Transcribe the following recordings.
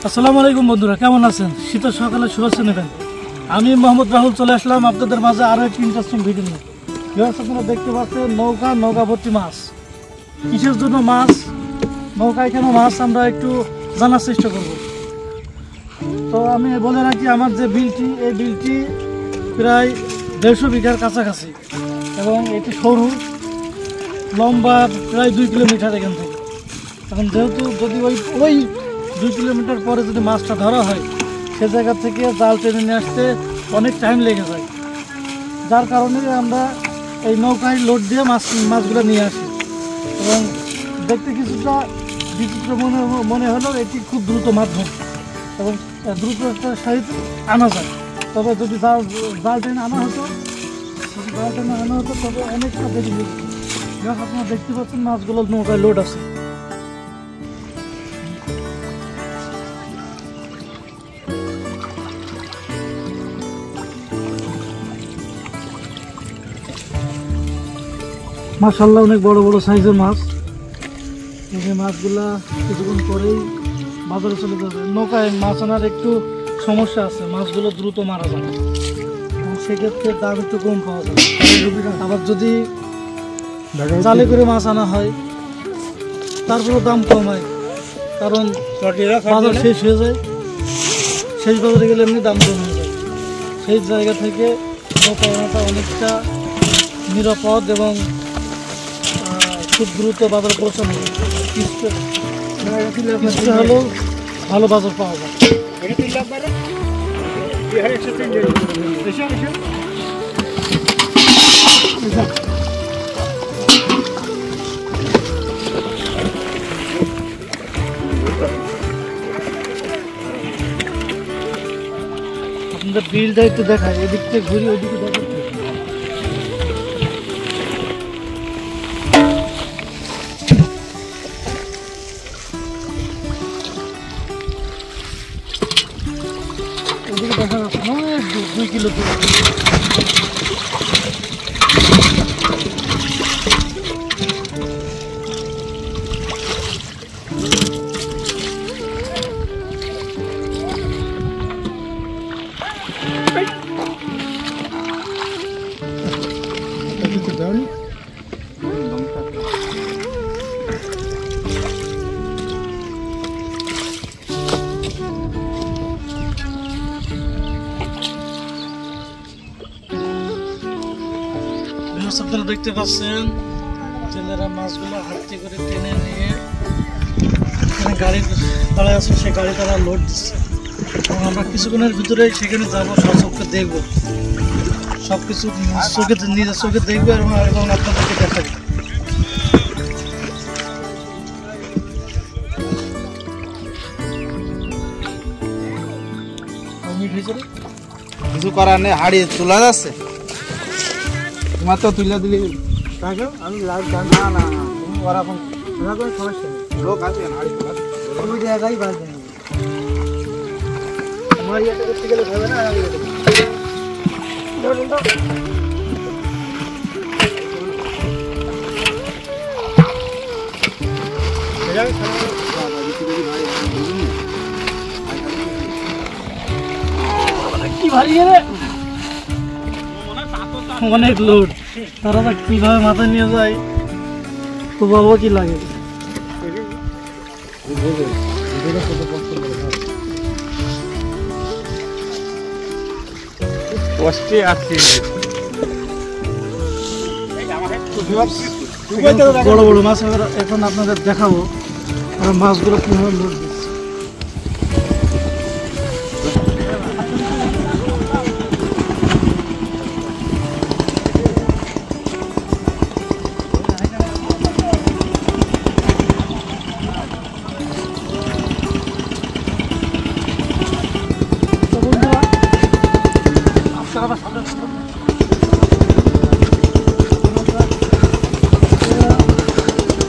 আসসালামু আলাইকুম বন্ধুরা, কেমন আছেন? শীতের সকালে শুভেচ্ছা নেবেন। আমি মোহাম্মদ রাহুল চলে আসলাম আপনাদের মাঝে আরও একটি ইন্টারেস্টিং ভিডিও নিয়ে। আপনারা দেখতে পাচ্ছেন নৌকা ভর্তি মাছ। কিসের জন্য মাছ, নৌকায় কেন মাছ, আমরা একটু জানার চেষ্টা করব। তো আমি বলে রাখি, আমার যে বিলটি, এই বিলটি প্রায় 150 বিঘার কাছাকাছি এবং এটি সরু, লম্বা প্রায় 2 কিলোমিটার এখান থেকে। এখন যেহেতু যদি ওই 2 কিলোমিটার পরে যদি মাছটা ধরা হয়, সে জায়গা থেকে জাল টেনে নিয়ে আসতে অনেক টাইম লেগে যায়, যার কারণে আমরা এই নৌকায় লোড দিয়ে মাছগুলো নিয়ে আসি। এবং দেখতে কিছুটা বিচিত্র মনে হলেও এটি খুব দ্রুত মাধ্যম এবং দ্রুত একটা সাইজ আনা যায়। তবে যদি জাল টেনে আনা হতো তবে অনেকটা দেরি হয়ে যেত। আপনারা দেখতে পাচ্ছেন মাছগুলো নৌকায় লোড আছে। মাশাআল্লাহ, অনেক বড় বড় সাইজের মাছ। এই মাছগুলা কিছুক্ষণ পরেই বাজারে চলে যাবে। নৌকায় মাছ আনার একটু সমস্যা আছে, মাছগুলো দ্রুত মারা যায় এবং সেক্ষেত্রে দাম একটু কম পাওয়া যায়। আবার যদি জালে করে মাছ আনা হয় তারপরেও দাম কম হয়, কারণ বাজার শেষ হয়ে যায়। শেষ বাজারে গেলে এমনি দাম কম হয়ে যায়। সেই জায়গা থেকে নৌকায় আনাটা অনেকটা নিরাপদ এবং খুব দ্রুত বাজার পৌঁছানো হলেও ভালো বাজার পাওয়া যায়। আপনাদের বিলটা একটু দেখায়, এদিক থেকে ঘুরি ওইদিকে দেখায়। ওদিকে দেখা যাচ্ছে না, 2 কিলো দূরে। আপনারা দেখতে পাচ্ছেন জেলেরা মাছগুলো হাতে করে টেনে নিয়ে গাড়ি দাঁড়ায় আছে, সে গাড়ি তারা লোড দিচ্ছে এবং আমরা কিছুক্ষণের ভিতরে সেখানে যাবো, সচক্ষে দেখবো, সবকিছু নিজের চোখে দেখবো এবং আপনাদেরকে দেখাবো। কিছু করার নেই, হারিয়ে চলে যাচ্ছে। তোমার তো তুলে দিলি আমি না না তুমি ওরকম সমস্যা নেই, লোক আছে ওই জায়গায় বাজবে না। আমার ইয়েটা করতে গেলে হবে না। কি ভারী রে, অনেক লোড। তারা কিভাবে মাথায় নিয়ে যায় তো বাবা কি লাগে। বড় বড় মাছ এখন আপনাদের দেখাবো মাছগুলো কিভাবে লোড দিচ্ছে।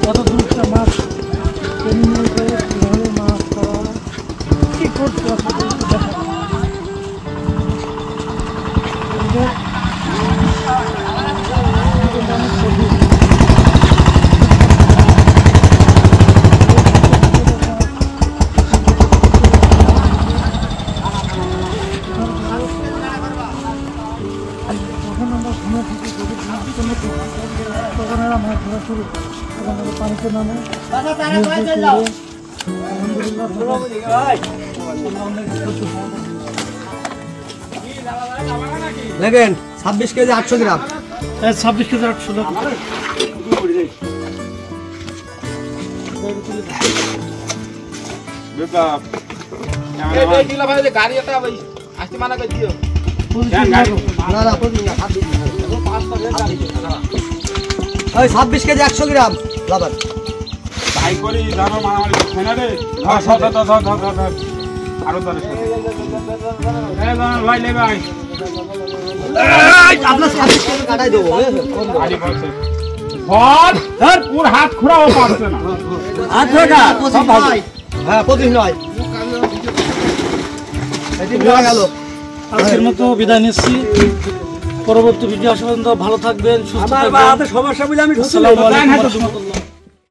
কত দূর মাছ মাছ ধরা কি করতে মাছ ধরা শুরু। এখন আমরা পানিতে নামে দেখেন 26 কেজি 800 গ্রাম 26 কেজি 800 টাকা। গাড়ি একটা আসতে মানা করে দিও। না না 26 কেজি 100 গ্রাম লাভার তাই করি যাবো মারামারি করছে না রে ধর আরো ধরে ভাই লে ভাই আপনার 26 কেজি কাটাই দেবো গাড়ি বলছে ধর ধর ওর হাত খোঁড়াও পারছে না 25 নয় হ্যাঁ 25 নয় এদিন গেল আজকের মতো বিদায় নিচ্ছি। পরবর্তী ভিডিও আসা পর্যন্ত ভালো থাকবেন, সুস্থ থাকবেন। সমস্যা বলে আমি আসসালামু আলাইকুম ওয়া রাহমাতুল্লাহ।